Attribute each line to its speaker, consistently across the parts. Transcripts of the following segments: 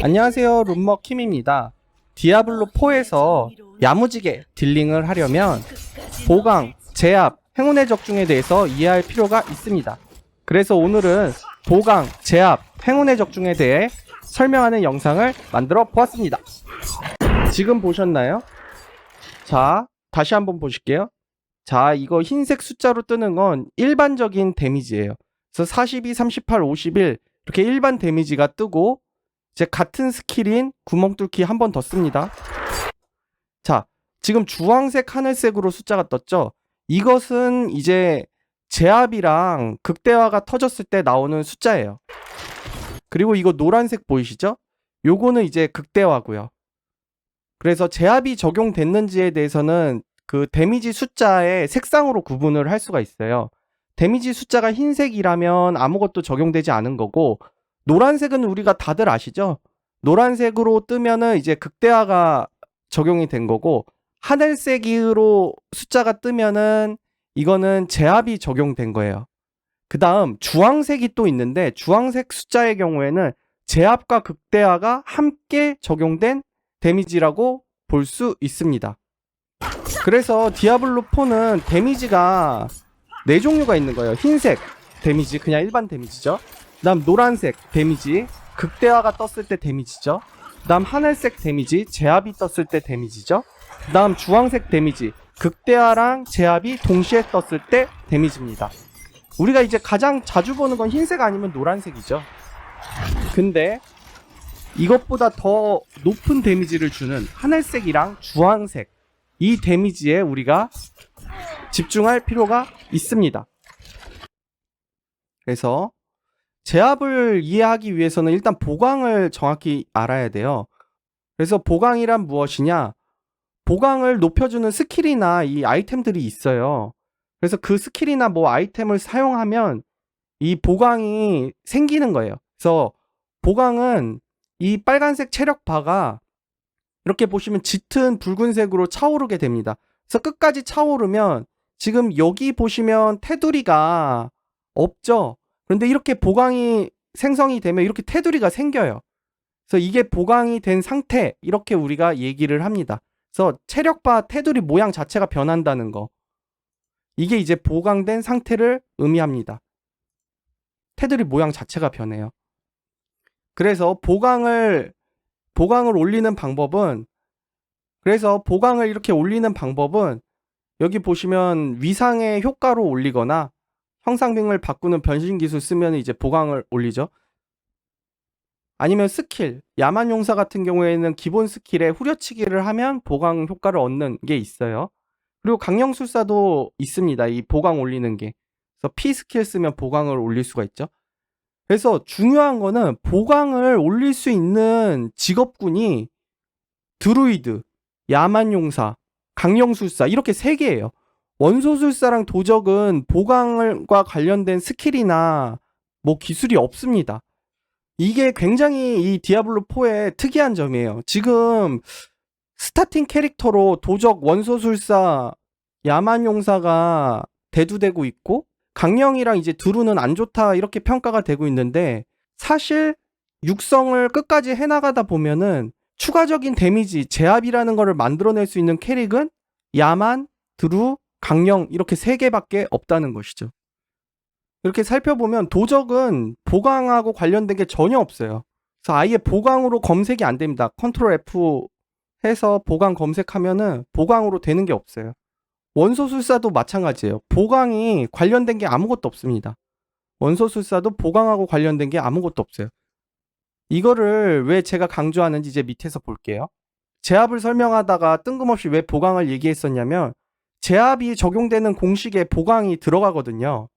Speaker 1: 안녕하세요, 룸머킴입니다. 디아블로4에서 야무지게 딜링을 하려면 보강, 제압, 행운의 적중에 대해서 이해할 필요가 있습니다. 그래서 오늘은 보강, 제압, 행운의 적중에 대해 설명하는 영상을 만들어 보았습니다. 지금 보셨나요? 자, 다시 한번 보실게요. 자, 이거 흰색 숫자로 뜨는 건 일반적인 데미지예요. 그래서 42, 38, 51 이렇게 일반 데미지가 뜨고 이제 같은 스킬인 구멍 뚫기 한 번 더 씁니다. 자, 지금 주황색, 하늘색으로 숫자가 떴죠? 이것은 이제 제압이랑 극대화가 터졌을 때 나오는 숫자예요. 그리고 이거 노란색 보이시죠? 요거는 이제 극대화고요. 그래서 제압이 적용됐는지에 대해서는 그 데미지 숫자의 색상으로 구분을 할 수가 있어요. 데미지 숫자가 흰색이라면 아무것도 적용되지 않은 거고, 노란색은 우리가 다들 아시죠? 노란색으로 뜨면은 이제 극대화가 적용이 된 거고, 하늘색으로 숫자가 뜨면은 이거는 제압이 적용된 거예요. 그 다음 주황색이 또 있는데, 주황색 숫자의 경우에는 제압과 극대화가 함께 적용된 데미지라고 볼 수 있습니다. 그래서 디아블로4는 데미지가 4종류가 있는 거예요. 흰색 데미지, 그냥 일반 데미지죠. 그 다음 노란색 데미지, 극대화가 떴을 때 데미지죠. 그 다음 하늘색 데미지, 제압이 떴을 때 데미지죠. 그 다음 주황색 데미지, 극대화랑 제압이 동시에 떴을 때 데미지입니다. 우리가 이제 가장 자주 보는 건 흰색 아니면 노란색이죠. 근데 이것보다 더 높은 데미지를 주는 하늘색이랑 주황색, 이 데미지에 우리가 집중할 필요가 있습니다. 그래서 제압을 이해하기 위해서는 일단 보강을 정확히 알아야 돼요. 그래서 보강이란 무엇이냐? 보강을 높여주는 스킬이나 이 아이템들이 있어요. 그래서 그 스킬이나 뭐 아이템을 사용하면 이 보강이 생기는 거예요. 그래서 보강은 이 빨간색 체력 바가 이렇게 보시면 짙은 붉은색으로 차오르게 됩니다. 그래서 끝까지 차오르면 지금 여기 보시면 테두리가 없죠. 그런데 이렇게 보강이 생성이 되면 이렇게 테두리가 생겨요. 그래서 이게 보강이 된 상태, 이렇게 우리가 얘기를 합니다. 그래서 체력바 테두리 모양 자체가 변한다는 거, 이게 이제 보강된 상태를 의미합니다. 테두리 모양 자체가 변해요. 그래서 보강을 올리는 방법은, 여기 보시면 위상의 효과로 올리거나 형상빙을 바꾸는 변신 기술 쓰면 이제 보강을 올리죠. 아니면 스킬, 야만용사 같은 경우에는 기본 스킬에 후려치기를 하면 보강 효과를 얻는 게 있어요. 그리고 강령술사도 있습니다, 이 보강 올리는 게. 그래서 P 스킬 쓰면 보강을 올릴 수가 있죠. 그래서 중요한 거는 보강을 올릴 수 있는 직업군이 드루이드, 야만용사, 강령술사, 이렇게 3개예요. 원소술사랑 도적은 보강과 관련된 스킬이나 뭐 기술이 없습니다. 이게 굉장히 이 디아블로4의 특이한 점이에요. 지금 스타팅 캐릭터로 도적, 원소술사, 야만용사가 대두되고 있고, 강령이랑 이제 드루는 안 좋다 이렇게 평가가 되고 있는데, 사실 육성을 끝까지 해나가다 보면은 추가적인 데미지, 제압이라는 거를 만들어낼 수 있는 캐릭은 야만, 드루, 강령, 이렇게 3개밖에 없다는 것이죠. 이렇게 살펴보면 도적은 보강하고 관련된 게 전혀 없어요. 그래서 아예 보강으로 검색이 안 됩니다. 컨트롤 F 해서 보강 검색하면은 보강으로 되는 게 없어요. 원소술사도 마찬가지예요. 보강이 관련된 게 아무것도 없습니다. 원소술사도 보강하고 관련된 게 아무것도 없어요. 이거를 왜 제가 강조하는지 이제 밑에서 볼게요. 제압을 설명하다가 뜬금없이 왜 보강을 얘기했었냐면, 제압이 적용되는 공식에 보강이 들어가거든요.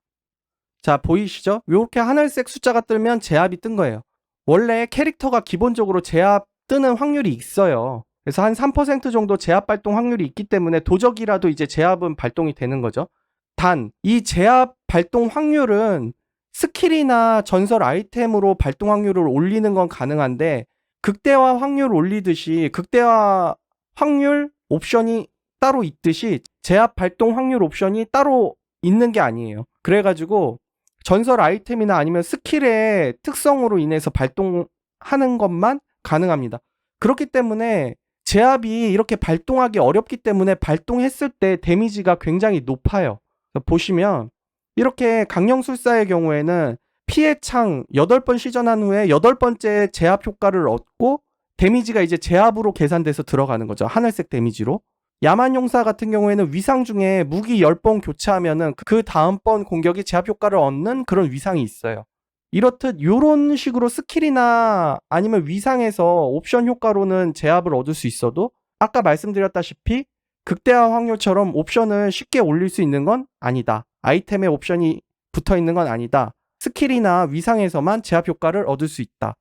Speaker 1: 자, 보이시죠? 이렇게 하늘색 숫자가 뜨면 제압이 뜬 거예요. 원래 캐릭터가 기본적으로 제압 뜨는 확률이 있어요. 그래서 한 3% 정도 제압 발동 확률이 있기 때문에 도적이라도 이제 제압은 발동이 되는 거죠. 단, 이 제압 발동 확률은 스킬이나 전설 아이템으로 발동 확률을 올리는 건 가능한데, 극대화 확률 올리듯이 극대화 확률 옵션이 따로 있듯이 제압 발동 확률 옵션이 따로 있는 게 아니에요. 그래가지고 전설 아이템이나 아니면 스킬의 특성으로 인해서 발동하는 것만 가능합니다. 그렇기 때문에 제압이 이렇게 발동하기 어렵기 때문에 발동했을 때 데미지가 굉장히 높아요. 보시면 이렇게 강령술사의 경우에는 피해창 8번 시전한 후에 8번째 제압 효과를 얻고 데미지가 이제 제압으로 계산돼서 들어가는 거죠. 하늘색 데미지로. 야만용사 같은 경우에는 위상 중에 무기 10번 교체하면은 그 다음번 공격이 제압 효과를 얻는 그런 위상이 있어요. 이렇듯 이런 식으로 스킬이나 아니면 위상에서 옵션 효과로는 제압을 얻을 수 있어도 아까 말씀드렸다시피 극대화 확률처럼 옵션을 쉽게 올릴 수 있는 건 아니다. 아이템에 옵션이 붙어 있는 건 아니다. 스킬이나 위상에서만 제압 효과를 얻을 수 있다.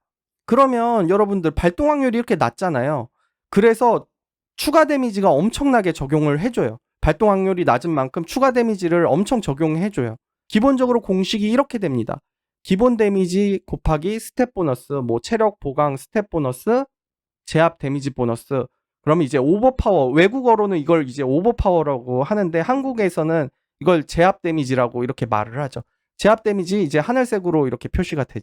Speaker 1: 그러면 여러분들 발동 확률이 이렇게 낮잖아요. 그래서 추가 데미지가 엄청나게 적용을 해줘요. 발동 확률이 낮은 만큼 추가 데미지를 엄청 적용해줘요. 기본적으로 공식이 이렇게 됩니다. 기본 데미지 곱하기 스텝 보너스, 뭐 체력 보강 스텝 보너스, 제압 데미지 보너스. 그러면 이제 오버파워, 외국어로는 이걸 이제 오버파워라고 하는데 한국에서는 이걸 제압 데미지라고 이렇게 말을 하죠. 제압 데미지 이제 하늘색으로 이렇게 표시가 돼.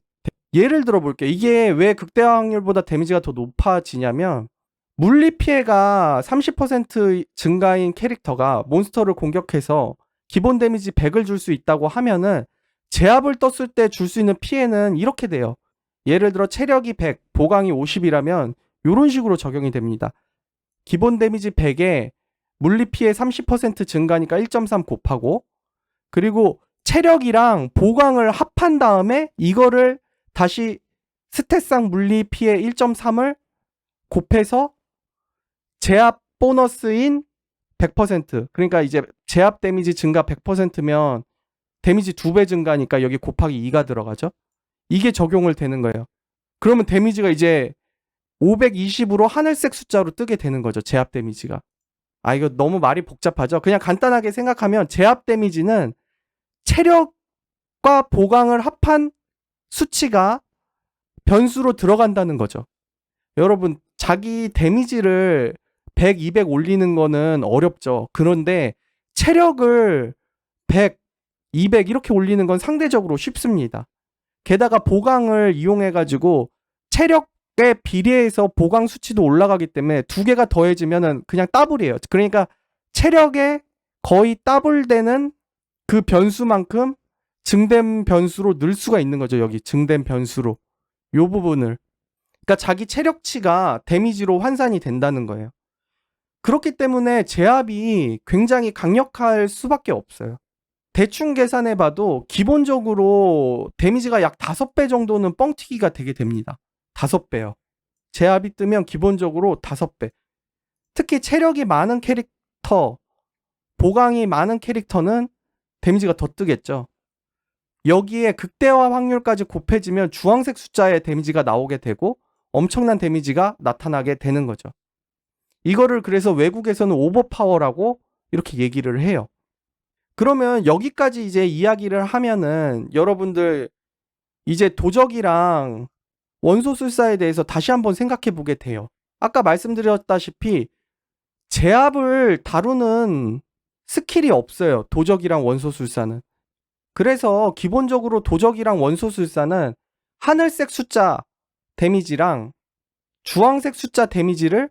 Speaker 1: 예를 들어 볼게요. 이게 왜 극대화 확률보다 데미지가 더 높아지냐면 물리 피해가 30% 증가인 캐릭터가 몬스터를 공격해서 기본 데미지 100을 줄 수 있다고 하면은 제압을 떴을 때 줄 수 있는 피해는 이렇게 돼요. 예를 들어 체력이 100, 보강이 50이라면 이런 식으로 적용이 됩니다. 기본 데미지 100에 물리 피해 30% 증가니까 1.3 곱하고 그리고 체력이랑 보강을 합한 다음에 이거를 다시 스탯상 물리 피해 1.3을 곱해서 제압 보너스인 100% 그러니까 이제 제압 데미지 증가 100%면 데미지 2배 증가니까 여기 곱하기 2가 들어가죠. 이게 적용을 되는 거예요. 그러면 데미지가 이제 520으로 하늘색 숫자로 뜨게 되는 거죠. 제압 데미지가. 아 이거 너무 말이 복잡하죠. 그냥 간단하게 생각하면 제압 데미지는 체력과 보강을 합한 수치가 변수로 들어간다는 거죠. 여러분 자기 데미지를 100, 200 올리는 거는 어렵죠. 그런데 체력을 100, 200 이렇게 올리는 건 상대적으로 쉽습니다. 게다가 보강을 이용해가지고 체력에 비례해서 보강 수치도 올라가기 때문에 두 개가 더해지면은 그냥 더블이에요. 그러니까 체력에 거의 더블되는 그 변수만큼 증된 변수로 늘 수가 있는 거죠. 여기 증된 변수로. 요 부분을. 그러니까 자기 체력치가 데미지로 환산이 된다는 거예요. 그렇기 때문에 제압이 굉장히 강력할 수밖에 없어요. 대충 계산해봐도 기본적으로 데미지가 약 5배 정도는 뻥튀기가 되게 됩니다. 5배요. 제압이 뜨면 기본적으로 5배. 특히 체력이 많은 캐릭터, 보강이 많은 캐릭터는 데미지가 더 뜨겠죠. 여기에 극대화 확률까지 곱해지면 주황색 숫자의 데미지가 나오게 되고 엄청난 데미지가 나타나게 되는 거죠. 이거를 그래서 외국에서는 오버파워라고 이렇게 얘기를 해요. 그러면 여기까지 이제 이야기를 하면은 여러분들 이제 도적이랑 원소술사에 대해서 다시 한번 생각해 보게 돼요. 아까 말씀드렸다시피 제압을 다루는 스킬이 없어요. 도적이랑 원소술사는. 그래서 기본적으로 도적이랑 원소술사는 하늘색 숫자 데미지랑 주황색 숫자 데미지를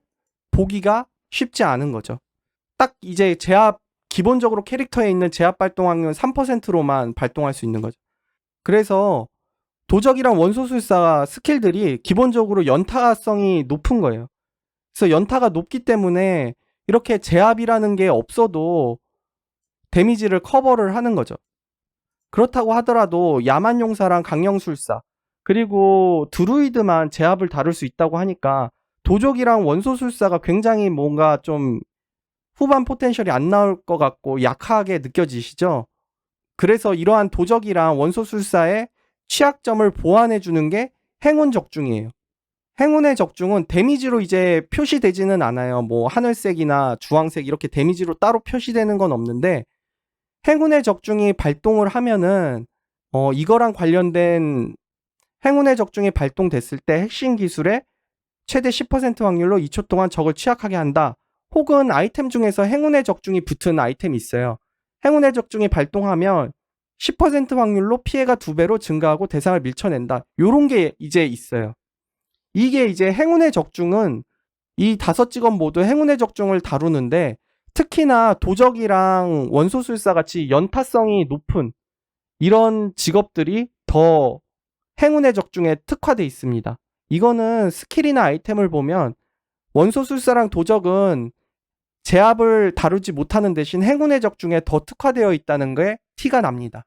Speaker 1: 보기가 쉽지 않은 거죠. 딱 이제 제압 기본적으로 캐릭터에 있는 제압 발동 확률 3%로만 발동할 수 있는 거죠. 그래서 도적이랑 원소술사 스킬들이 기본적으로 연타성이 높은 거예요. 그래서 연타가 높기 때문에 이렇게 제압이라는 게 없어도 데미지를 커버를 하는 거죠. 그렇다고 하더라도 야만용사랑 강령술사 그리고 드루이드만 제압을 다룰 수 있다고 하니까 도적이랑 원소술사가 굉장히 뭔가 좀 후반 포텐셜이 안 나올 것 같고 약하게 느껴지시죠? 그래서 이러한 도적이랑 원소술사의 취약점을 보완해 주는 게 행운 적중이에요. 행운의 적중은 데미지로 이제 표시되지는 않아요. 뭐 하늘색이나 주황색 이렇게 데미지로 따로 표시되는 건 없는데 행운의 적중이 발동을 하면은 이거랑 관련된 행운의 적중이 발동됐을 때 핵심 기술에 최대 10% 확률로 2초 동안 적을 취약하게 한다. 혹은 아이템 중에서 행운의 적중이 붙은 아이템이 있어요. 행운의 적중이 발동하면 10% 확률로 피해가 2배로 증가하고 대상을 밀쳐낸다. 요런 게 이제 있어요. 이게 이제 행운의 적중은 이 5직업 모두 행운의 적중을 다루는데 특히나 도적이랑 원소술사 같이 연타성이 높은 이런 직업들이 더 행운의 적중에 특화되어 있습니다. 이거는 스킬이나 아이템을 보면 원소술사랑 도적은 제압을 다루지 못하는 대신 행운의 적중에 더 특화되어 있다는 게 티가 납니다.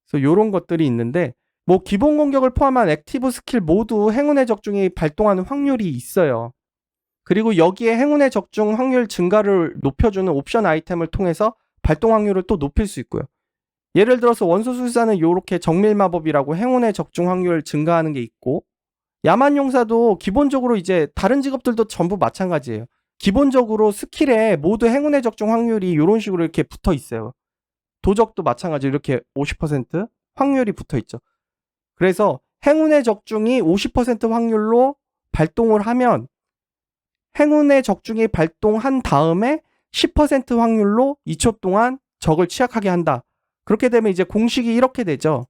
Speaker 1: 그래서 이런 것들이 있는데 뭐 기본 공격을 포함한 액티브 스킬 모두 행운의 적중이 발동하는 확률이 있어요. 그리고 여기에 행운의 적중 확률 증가를 높여주는 옵션 아이템을 통해서 발동 확률을 또 높일 수 있고요. 예를 들어서 원소술사는 이렇게 정밀마법이라고 행운의 적중 확률 증가하는 게 있고, 야만용사도 기본적으로 이제 다른 직업들도 전부 마찬가지예요. 기본적으로 스킬에 모두 행운의 적중 확률이 이런 식으로 이렇게 붙어 있어요. 도적도 마찬가지로 이렇게 50% 확률이 붙어 있죠. 그래서 행운의 적중이 50% 확률로 발동을 하면 행운의 적중이 발동한 다음에 10% 확률로 2초 동안 적을 취약하게 한다. 그렇게 되면 이제 공식이 이렇게 되죠.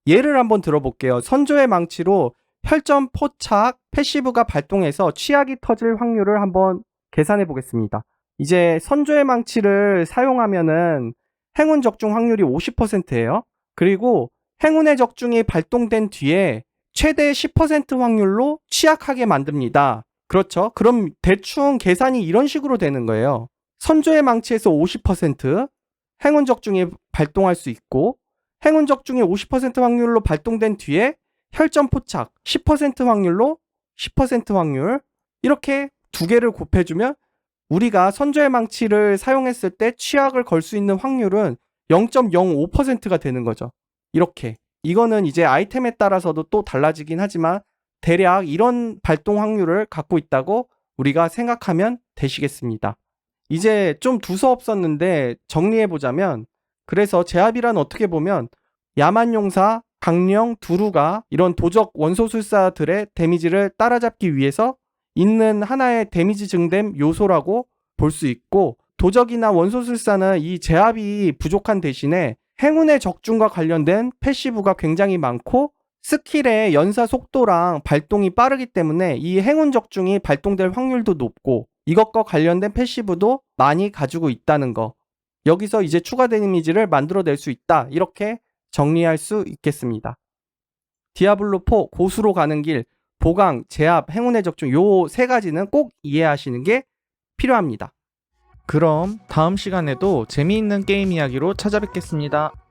Speaker 1: 예를 한번 들어볼게요. 선조의 망치로 혈전 포착 패시브가 발동해서 취약이 터질 확률을 한번 계산해 보겠습니다. 이제 선조의 망치를 사용하면은 행운 적중 확률이 50%예요. 그리고 행운의 적중이 발동된 뒤에 최대 10% 확률로 취약하게 만듭니다. 그렇죠? 그럼 대충 계산이 이런 식으로 되는 거예요. 선조의 망치에서 50% 행운 적중이 발동할 수 있고, 행운 적중이 50% 확률로 발동된 뒤에 혈전 포착 10% 확률로 10% 확률, 이렇게 두 개를 곱해주면 우리가 선조의 망치를 사용했을 때 취약을 걸 수 있는 확률은 0.05%가 되는 거죠. 이렇게. 이거는 이제 아이템에 따라서도 또 달라지긴 하지만 대략 이런 발동 확률을 갖고 있다고 우리가 생각하면 되시겠습니다. 이제 좀 두서없었는데 정리해보자면, 그래서 제압이란 어떻게 보면 야만용사, 강령, 두루가 이런 도적 원소술사들의 데미지를 따라잡기 위해서 있는 하나의 데미지 증댐 요소라고 볼 수 있고, 도적이나 원소술사는 이 제압이 부족한 대신에 행운의 적중과 관련된 패시브가 굉장히 많고 스킬의 연사 속도랑 발동이 빠르기 때문에 이 행운 적중이 발동될 확률도 높고 이것과 관련된 패시브도 많이 가지고 있다는 거, 여기서 이제 추가 데미지를 만들어낼 수 있다, 이렇게 정리할 수 있겠습니다. 디아블로4 고수로 가는 길, 보강, 제압, 행운의 적중 요 세 가지는 꼭 이해하시는 게 필요합니다.
Speaker 2: 그럼 다음 시간에도 재미있는 게임 이야기로 찾아뵙겠습니다.